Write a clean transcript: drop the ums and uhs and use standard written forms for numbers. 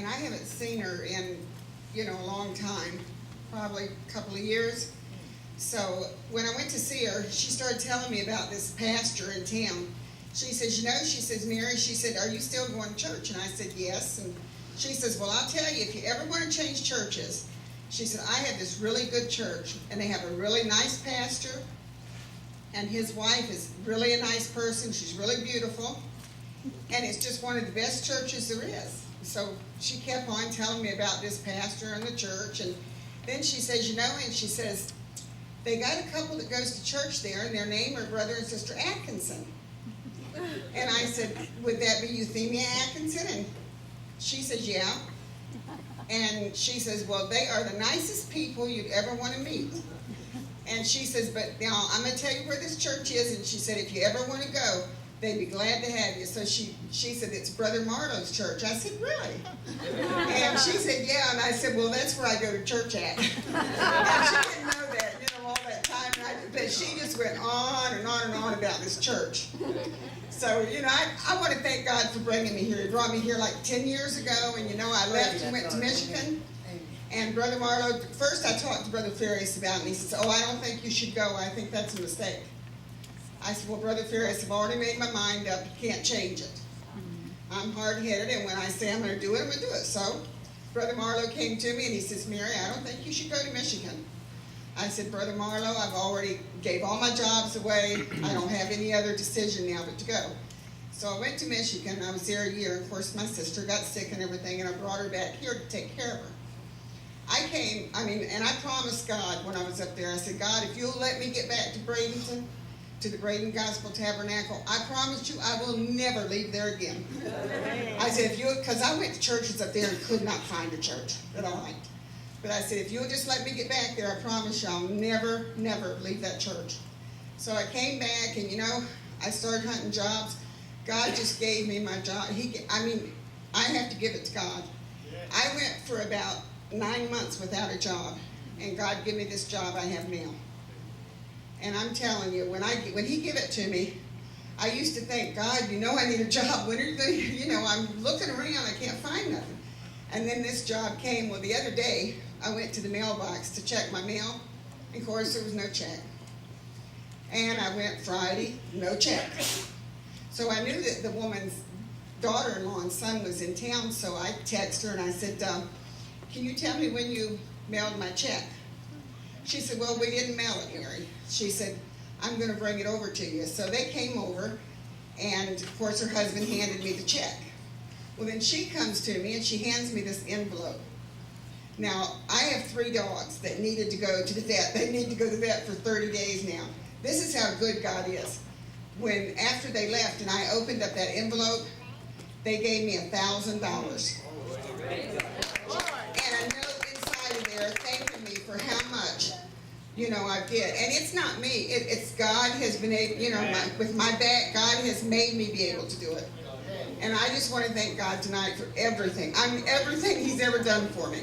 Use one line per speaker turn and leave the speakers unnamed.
and I haven't seen her in, a long time, probably a couple of years. So when I went to see her, she started telling me about this pastor in town. She says, she says, Mary, she said, are you still going to church? And I said, yes. And she says, well, I'll tell you, if you ever want to change churches, she said, I have this really good church, and they have a really nice pastor, and his wife is really a nice person. She's really beautiful, and it's just one of the best churches there is. So she kept on telling me about this pastor and the church, and then she says, and she says, they got a couple that goes to church there, and their name are Brother and Sister Atkinson. And I said, would that be Euthymia Atkinson? And she says, yeah. And she says, well, they are the nicest people you'd ever want to meet. And she says, but now I'm going to tell you where this church is. And she said, if you ever want to go, they'd be glad to have you. So she said, it's Brother Marlowe's church. I said, really? And she said, yeah. And I said, well, that's where I go to church at. And she didn't know that, all that time. But she just went on and on and on about this church. So, I want to thank God for bringing me here. He brought me here like 10 years ago, and, I left and went to Michigan. And Brother Marlowe, first I talked to Brother Farias about it, and he says, I don't think you should go. I think that's a mistake. I said, well, Brother Farias, I've already made my mind up. You can't change it. I'm hard-headed, and when I say I'm going to do it, I'm going to do it. So Brother Marlowe came to me, and he says, Mary, I don't think you should go to Michigan. I said, Brother Marlowe, I've already gave all my jobs away. I don't have any other decision now but to go. So I went to Michigan. I was there a year. Of course, my sister got sick and everything, and I brought her back here to take care of her. I came, and I promised God when I was up there, I said, God, if you'll let me get back to Bradenton, to the Bradenton Gospel Tabernacle, I promise you I will never leave there again. I said, because I went to churches up there and could not find a church that I liked. But I said, if you'll just let me get back there, I promise you I'll never, never leave that church. So I came back, and I started hunting jobs. God just gave me my job. I have to give it to God. I went for about 9 months without a job, and God gave me this job I have now. And I'm telling you, when He gave it to me, I used to think, God, I need a job. When are you going? I'm looking around, I can't find nothing. And then this job came. Well, the other day, I went to the mailbox to check my mail. And of course, there was no check. And I went Friday, no check. So I knew that the woman's daughter-in-law and son was in town, so I texted her and I said, can you tell me when you mailed my check? She said, well, we didn't mail it, Mary. She said, I'm going to bring it over to you. So they came over, and of course her husband handed me the check. Well, then she comes to me and she hands me this envelope. Now, I have 3 dogs that needed to go to the vet. They need to go to the vet for 30 days now. This is how good God is. After they left and I opened up that envelope, they gave me $1,000. And a note inside of there thanking me for how much, I did. And it's not me. It's God has been able, with my back, God has made me be able to do it. And I just want to thank God tonight for everything. Everything He's ever done for me.